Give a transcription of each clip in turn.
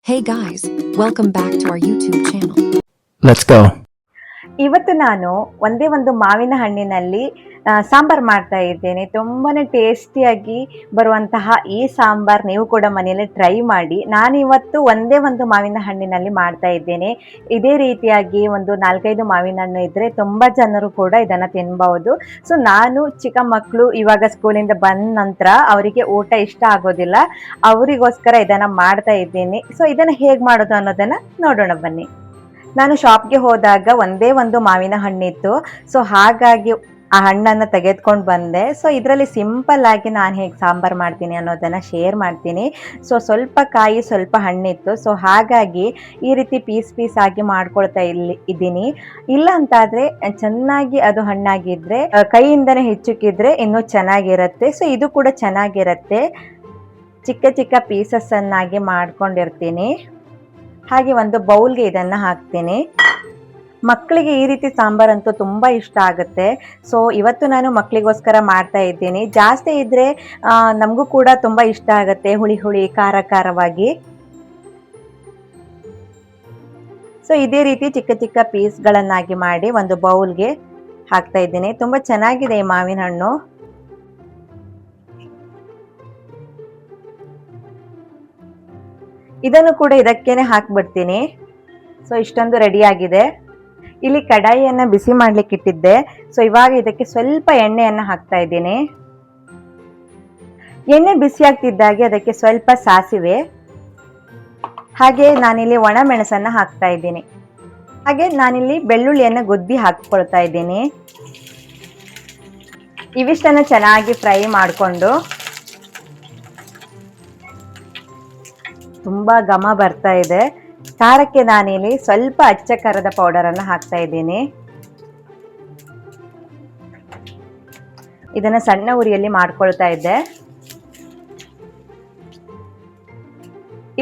Hey guys, welcome back to our YouTube channel. Let's go. ಇವತ್ತು ನಾನು ಒಂದೇ ಒಂದು ಮಾವಿನ ಹಣ್ಣಿನಲ್ಲಿ ಸಾಂಬಾರ್ ಮಾಡ್ತಾ ಇದ್ದೇನೆ. ತುಂಬಾನೇ ಟೇಸ್ಟಿಯಾಗಿ ಬರುವಂತಹ ಈ ಸಾಂಬಾರ್ ನೀವು ಕೂಡ ಮನೆಯಲ್ಲಿ ಟ್ರೈ ಮಾಡಿ. ನಾನಿವತ್ತು ಒಂದೇ ಒಂದು ಮಾವಿನ ಹಣ್ಣಿನಲ್ಲಿ ಮಾಡ್ತಾ ಇದ್ದೇನೆ. ಇದೇ ರೀತಿಯಾಗಿ ಒಂದು 4-5 ಮಾವಿನ ಹಣ್ಣು ಇದ್ರೆ ತುಂಬಾ ಜನರು ಕೂಡ ಇದನ್ನ ತಿನ್ಬಹುದು. ಸೊ ನಾನು ಚಿಕ್ಕ ಮಕ್ಕಳು ಇವಾಗ ಸ್ಕೂಲಿಂದ ಬಂದ ನಂತರ ಅವರಿಗೆ ಊಟ ಇಷ್ಟ ಆಗೋದಿಲ್ಲ, ಅವರಿಗೋಸ್ಕರ ಇದನ್ನ ಮಾಡ್ತಾ ಇದ್ದೀನಿ. ಸೊ ಇದನ್ನ ಹೇಗ್ ಮಾಡೋದು ಅನ್ನೋದನ್ನ ನೋಡೋಣ ಬನ್ನಿ. ನಾನು ಶಾಪ್ಗೆ ಹೋದಾಗ ಒಂದೇ ಒಂದು ಮಾವಿನ ಹಣ್ಣಿತ್ತು. ಸೊ ಹಾಗಾಗಿ ಆ ಹಣ್ಣನ್ನು ತೆಗೆದುಕೊಂಡು ಬಂದೆ. ಸೊ ಇದರಲ್ಲಿ ಸಿಂಪಲ್ ಆಗಿ ನಾನು ಹೇಗೆ ಸಾಂಬಾರು ಮಾಡ್ತೀನಿ ಅನ್ನೋದನ್ನು ಶೇರ್ ಮಾಡ್ತೀನಿ. ಸೊ ಸ್ವಲ್ಪ ಕಾಯಿ ಸ್ವಲ್ಪ ಹಣ್ಣಿತ್ತು. ಸೊ ಹಾಗಾಗಿ ಈ ರೀತಿ ಪೀಸ್ ಆಗಿ ಮಾಡ್ಕೊಳ್ತಾ ಇದ್ದೀನಿ. ಇಲ್ಲ ಅಂತಾದರೆ ಚೆನ್ನಾಗಿ ಅದು ಹಣ್ಣಾಗಿದ್ದರೆ ಕೈಯಿಂದನೇ ಹೆಚ್ಚುಕಿದ್ರೆ ಇನ್ನೂ ಚೆನ್ನಾಗಿರುತ್ತೆ. ಸೊ ಇದು ಕೂಡ ಚೆನ್ನಾಗಿರುತ್ತೆ. ಚಿಕ್ಕ ಚಿಕ್ಕ ಪೀಸಸ್ಸನ್ನಾಗಿ ಮಾಡ್ಕೊಂಡಿರ್ತೀನಿ. ಹಾಗೆ ಒಂದು ಬೌಲ್ಗೆ ಇದನ್ನು ಹಾಕ್ತೀನಿ. ಮಕ್ಕಳಿಗೆ ಈ ರೀತಿ ಸಾಂಬಾರಂತೂ ತುಂಬ ಇಷ್ಟ ಆಗುತ್ತೆ. ಸೊ ಇವತ್ತು ನಾನು ಮಕ್ಕಳಿಗೋಸ್ಕರ ಮಾಡ್ತಾ ಇದ್ದೀನಿ. ಜಾಸ್ತಿ ಇದ್ದರೆ ನಮಗೂ ಕೂಡ ತುಂಬ ಇಷ್ಟ ಆಗುತ್ತೆ, ಹುಳಿ ಹುಳಿ ಖಾರ ಖಾರವಾಗಿ. ಸೊ ಇದೇ ರೀತಿ ಚಿಕ್ಕ ಚಿಕ್ಕ ಪೀಸ್ಗಳನ್ನಾಗಿ ಮಾಡಿ ಒಂದು ಬೌಲ್ಗೆ ಹಾಕ್ತಾ ಇದ್ದೀನಿ. ತುಂಬ ಚೆನ್ನಾಗಿದೆ ಈ ಮಾವಿನ ಹಣ್ಣು. ಇದನ್ನು ಕೂಡ ಇದಕ್ಕೇನೆ ಹಾಕ್ಬಿಡ್ತೀನಿ. ಸೊ ಇಷ್ಟೊಂದು ರೆಡಿ ಆಗಿದೆ. ಇಲ್ಲಿ ಕಡಾಯಿಯನ್ನು ಬಿಸಿ ಮಾಡ್ಲಿಕ್ಕೆ ಇಟ್ಟಿದ್ದೆ. ಸೊ ಇವಾಗ ಇದಕ್ಕೆ ಸ್ವಲ್ಪ ಎಣ್ಣೆಯನ್ನು ಹಾಕ್ತಾ ಇದ್ದೀನಿ. ಎಣ್ಣೆ ಬಿಸಿ ಆಗ್ತಿದ್ದಾಗೆ ಅದಕ್ಕೆ ಸ್ವಲ್ಪ ಸಾಸಿವೆ, ಹಾಗೆ ನಾನಿಲ್ಲಿ ಒಣ ಮೆಣಸನ್ನು ಹಾಕ್ತಾ ಇದ್ದೀನಿ. ಹಾಗೆ ನಾನಿಲ್ಲಿ ಬೆಳ್ಳುಳ್ಳಿಯನ್ನು ಗುದ್ದಿ ಹಾಕ್ಕೊಳ್ತಾ ಇದ್ದೀನಿ. ಇವಿಷ್ಟನ್ನು ಚೆನ್ನಾಗಿ ಫ್ರೈ ಮಾಡಿಕೊಂಡು ತುಂಬಾ ಘಮ ಬರ್ತಾ ಇದೆ. ಖಾರಕ್ಕೆ ನಾನಿಲ್ಲಿ ಸ್ವಲ್ಪ ಅಚ್ಚ ಖಾರದ ಪೌಡರನ್ನು ಹಾಕ್ತಾ ಇದ್ದೀನಿ. ಇದನ್ನ ಸಣ್ಣ ಉರಿಯಲ್ಲಿ ಮಾಡ್ಕೊಳ್ತಾ ಇದ್ದೆ.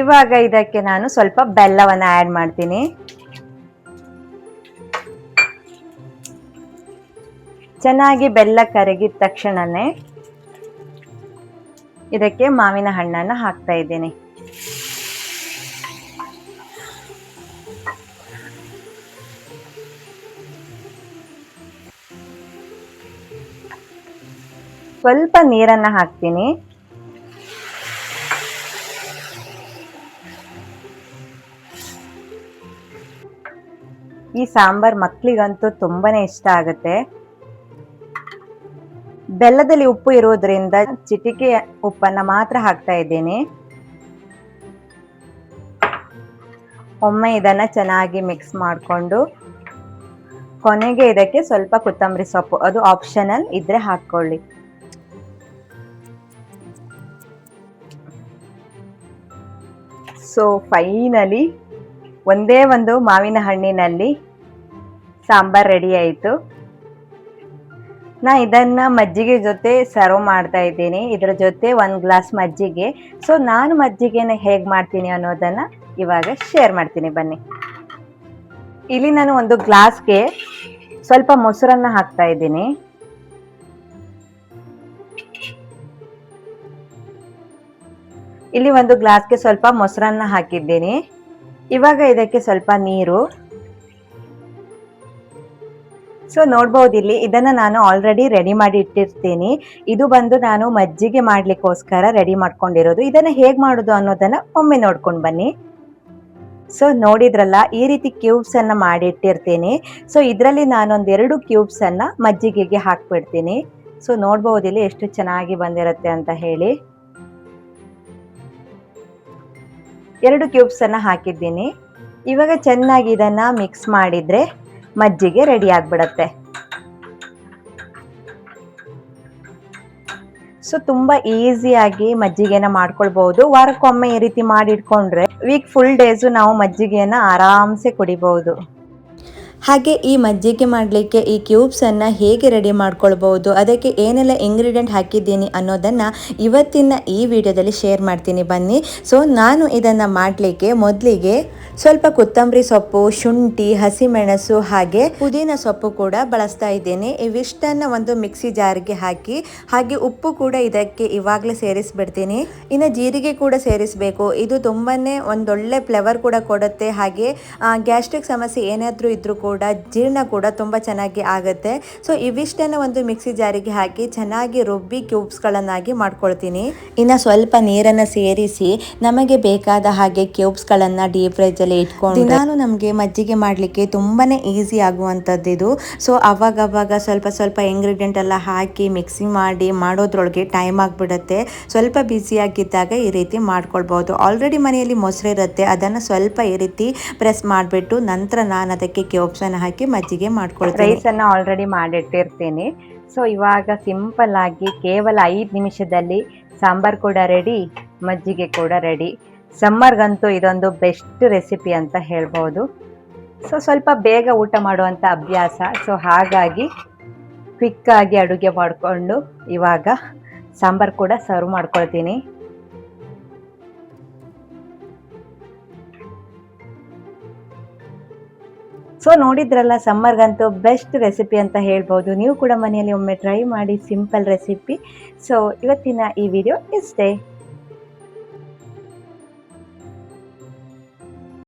ಇವಾಗ ಇದಕ್ಕೆ ನಾನು ಸ್ವಲ್ಪ ಬೆಲ್ಲವನ್ನು ಆ್ಯಡ್ ಮಾಡ್ತೀನಿ. ಚೆನ್ನಾಗಿ ಬೆಲ್ಲ ಕರಗಿದ ತಕ್ಷಣನೇ ಇದಕ್ಕೆ ಮಾವಿನ ಹಣ್ಣನ್ನು ಹಾಕ್ತಾ ಇದ್ದೀನಿ. ಸ್ವಲ್ಪ ನೀರನ್ನು ಹಾಕ್ತೀನಿ. ಈ ಸಾಂಬಾರ್ ಮಕ್ಕಳಿಗಂತೂ ತುಂಬಾನೇ ಇಷ್ಟ ಆಗುತ್ತೆ. ಬೆಲ್ಲದಲ್ಲಿ ಉಪ್ಪು ಇರೋದ್ರಿಂದ ಚಿಟಿಕೆ ಉಪ್ಪನ್ನು ಮಾತ್ರ ಹಾಕ್ತಾ ಇದ್ದೀನಿ. ಒಮ್ಮೆ ಇದನ್ನ ಚೆನ್ನಾಗಿ ಮಿಕ್ಸ್ ಮಾಡಿಕೊಂಡು ಕೊನೆಗೆ ಇದಕ್ಕೆ ಸ್ವಲ್ಪ ಕೊತ್ತಂಬರಿ ಸೊಪ್ಪು, ಅದು ಆಪ್ಷನಲ್ ಇದ್ರೆ ಹಾಕ್ಕೊಳ್ಳಿ. ಸೊ ಫೈನಲಿ ಒಂದೇ ಒಂದು ಮಾವಿನ ಹಣ್ಣಿನಲ್ಲಿ ಸಾಂಬಾರ್ ರೆಡಿ ಆಯಿತು. ನಾ ಇದನ್ನು ಮಜ್ಜಿಗೆ ಜೊತೆ ಸರ್ವ್ ಮಾಡ್ತಾ ಇದ್ದೀನಿ. ಇದರ ಜೊತೆ 1 ಗ್ಲಾಸ್ ಮಜ್ಜಿಗೆ. ಸೊ ನಾನು ಮಜ್ಜಿಗೆನ ಹೇಗೆ ಮಾಡ್ತೀನಿ ಅನ್ನೋದನ್ನು ಇವಾಗ ಶೇರ್ ಮಾಡ್ತೀನಿ ಬನ್ನಿ. ಇಲ್ಲಿ ನಾನು ಒಂದು ಗ್ಲಾಸ್ಗೆ ಸ್ವಲ್ಪ ಮೊಸರನ್ನು ಹಾಕ್ತಾ ಇದ್ದೀನಿ. ಇಲ್ಲಿ ಒಂದು ಗ್ಲಾಸ್ಗೆ ಸ್ವಲ್ಪ ಮೊಸರನ್ನ ಹಾಕಿದ್ದೀನಿ. ಇವಾಗ ಇದಕ್ಕೆ ಸ್ವಲ್ಪ ನೀರು. ಸೊ ನೋಡ್ಬೋದು ಇಲ್ಲಿ ಇದನ್ನು ನಾನು ಆಲ್ರೆಡಿ ರೆಡಿ ಮಾಡಿ ಇಟ್ಟಿರ್ತೀನಿ. ಇದು ಬಂದು ನಾನು ಮಜ್ಜಿಗೆ ಮಾಡಲಿಕ್ಕೋಸ್ಕರ ರೆಡಿ ಮಾಡ್ಕೊಂಡಿರೋದು. ಇದನ್ನು ಹೇಗೆ ಮಾಡೋದು ಅನ್ನೋದನ್ನು ಒಮ್ಮೆ ನೋಡ್ಕೊಂಡು ಬನ್ನಿ. ಸೊ ನೋಡಿದ್ರಲ್ಲ, ಈ ರೀತಿ ಕ್ಯೂಬ್ಸನ್ನು ಮಾಡಿ ಇಟ್ಟಿರ್ತೀನಿ. ಸೊ ಇದರಲ್ಲಿ ನಾನೊಂದು 2 ಕ್ಯೂಬ್ಸನ್ನು ಮಜ್ಜಿಗೆಗೆ ಹಾಕ್ಬಿಡ್ತೀನಿ. ಸೊ ನೋಡ್ಬೋದು ಇಲ್ಲಿ ಎಷ್ಟು ಚೆನ್ನಾಗಿ ಬಂದಿರುತ್ತೆ ಅಂತ ಹೇಳಿ. 2 ಕ್ಯೂಬ್ಸನ್ನು ಹಾಕಿದ್ದೀನಿ. ಇವಾಗ ಚೆನ್ನಾಗಿ ಇದನ್ನು ಮಿಕ್ಸ್ ಮಾಡಿದರೆ ಮಜ್ಜಿಗೆ ರೆಡಿ ಆಗಿಬಿಡತ್ತೆ. ಸೊ ತುಂಬ ಈಸಿಯಾಗಿ ಮಜ್ಜಿಗೆನ ಮಾಡ್ಕೊಳ್ಬಹುದು. ವಾರಕ್ಕೊಮ್ಮೆ ಈ ರೀತಿ ಮಾಡಿ ಇಟ್ಕೊಂಡ್ರೆ ವೀಕ್ ಫುಲ್ ಡೇಸು ನಾವು ಮಜ್ಜಿಗೆಯನ್ನು ಆರಾಮ್ಸೆ ಕುಡಿಬಹುದು. ಹಾಗೆ ಈ ಮಜ್ಜಿಗೆ ಮಾಡಲಿಕ್ಕೆ ಈ ಕ್ಯೂಬ್ಸನ್ನು ಹೇಗೆ ರೆಡಿ ಮಾಡ್ಕೊಳ್ಬೋದು, ಅದಕ್ಕೆ ಏನೆಲ್ಲ ಇಂಗ್ರೀಡಿಯೆಂಟ್ ಹಾಕಿದ್ದೀನಿ ಅನ್ನೋದನ್ನು ಇವತ್ತಿನ ಈ ವಿಡಿಯೋದಲ್ಲಿ ಶೇರ್ ಮಾಡ್ತೀನಿ ಬನ್ನಿ. ಸೊ ನಾನು ಇದನ್ನು ಮಾಡಲಿಕ್ಕೆ ಮೊದಲಿಗೆ ಸ್ವಲ್ಪ ಕೊತ್ತಂಬರಿ ಸೊಪ್ಪು, ಶುಂಠಿ, ಹಸಿಮೆಣಸು ಹಾಗೆ ಪುದೀನ ಸೊಪ್ಪು ಕೂಡ ಬಳಸ್ತಾ ಇದ್ದೇನೆ. ಇವಿಷ್ಟನ್ನು ಒಂದು ಮಿಕ್ಸಿ ಜಾರ್ಗೆ ಹಾಕಿ ಹಾಗೆ ಉಪ್ಪು ಕೂಡ ಇದಕ್ಕೆ ಇವಾಗಲೇ ಸೇರಿಸ್ಬಿಡ್ತೀನಿ. ಇನ್ನು ಜೀರಿಗೆ ಕೂಡ ಸೇರಿಸಬೇಕು. ಇದು ತುಂಬಾನೇ ಒಂದೊಳ್ಳೆ ಫ್ಲೇವರ್ ಕೂಡ ಕೊಡುತ್ತೆ. ಹಾಗೆ ಗ್ಯಾಸ್ಟ್ರಿಕ್ ಸಮಸ್ಯೆ ಏನಾದರೂ ಇದ್ರೂ ಕೂಡ ಜೀರ್ಣ ಕೂಡ ತುಂಬ ಚೆನ್ನಾಗಿ ಆಗುತ್ತೆ. ಸೊ ಇವಿಷ್ಟನ್ನು ಒಂದು ಮಿಕ್ಸಿ ಜಾರಿಗೆ ಹಾಕಿ ಚೆನ್ನಾಗಿ ರುಬ್ಬಿ ಕ್ಯೂಬ್ಸ್ಗಳನ್ನಾಗಿ ಮಾಡ್ಕೊಳ್ತೀನಿ. ಇನ್ನು ಸ್ವಲ್ಪ ನೀರನ್ನು ಸೇರಿಸಿ ನಮಗೆ ಬೇಕಾದ ಹಾಗೆ ಕ್ಯೂಬ್ಸ್ಗಳನ್ನು ಡೀಪ್ ಫ್ರಿಜ್ಜಲ್ಲಿ ಇಟ್ಕೊಂಡು ನಾನು ನಮಗೆ ಮಜ್ಜಿಗೆ ಮಾಡಲಿಕ್ಕೆ ತುಂಬಾನೇ ಈಸಿ ಆಗುವಂಥದ್ದು ಇದು. ಸೊ ಅವಾಗವಾಗ ಸ್ವಲ್ಪ ಇಂಗ್ರೀಡಿಯೆಂಟ್ ಎಲ್ಲ ಹಾಕಿ ಮಿಕ್ಸಿ ಮಾಡಿ ಮಾಡೋದ್ರೊಳಗೆ ಟೈಮ್ ಆಗಿಬಿಡುತ್ತೆ. ಸ್ವಲ್ಪ ಬ್ಯುಸಿಯಾಗಿದ್ದಾಗ ಈ ರೀತಿ ಮಾಡ್ಕೊಳ್ಬೋದು. ಆಲ್ರೆಡಿ ಮನೆಯಲ್ಲಿ ಮೊಸರು ಇರುತ್ತೆ, ಅದನ್ನು ಸ್ವಲ್ಪ ಈ ರೀತಿ ಪ್ರೆಸ್ ಮಾಡಿಬಿಟ್ಟು ನಂತರ ನಾನು ಅದಕ್ಕೆ ಕ್ಯೂಬ್ಸನ್ನು ಹಾಕಿ ಮಜ್ಜಿಗೆ ಮಾಡ್ಕೊಳ್ತೀನಿ. ರೈಸನ್ನು ಆಲ್ರೆಡಿ ಮಾಡಿಟ್ಟಿರ್ತೀನಿ. ಸೊ ಇವಾಗ ಸಿಂಪಲ್ ಆಗಿ ಕೇವಲ 5 ನಿಮಿಷದಲ್ಲಿ ಸಾಂಬಾರ್ ಕೂಡ ರೆಡಿ, ಮಜ್ಜಿಗೆ ಕೂಡ ರೆಡಿ. ಸಮ್ಮರ್ಗಂತೂ ಇದೊಂದು ಬೆಸ್ಟ್ ರೆಸಿಪಿ ಅಂತ ಹೇಳ್ಬೋದು. ಸೊ ಸ್ವಲ್ಪ ಬೇಗ ಊಟ ಮಾಡುವಂಥ ಅಭ್ಯಾಸ. ಸೊ ಹಾಗಾಗಿ ಕ್ವಿಕ್ಕಾಗಿ ಅಡುಗೆ ಮಾಡಿಕೊಂಡು ಇವಾಗ ಸಾಂಬಾರು ಕೂಡ ಸರ್ವ್ ಮಾಡ್ಕೊಳ್ತೀನಿ. ಸೊ ನೋಡಿದ್ರಲ್ಲ, ಸಮ್ಮರ್ಗಂತೂ ಬೆಸ್ಟ್ ರೆಸಿಪಿ ಅಂತ ಹೇಳ್ಬೋದು. ನೀವು ಕೂಡ ಮನೆಯಲ್ಲಿ ಒಮ್ಮೆ ಟ್ರೈ ಮಾಡಿ, ಸಿಂಪಲ್ ರೆಸಿಪಿ. ಸೊ ಇವತ್ತಿನ ಈ ವಿಡಿಯೋ ಇಷ್ಟೇ.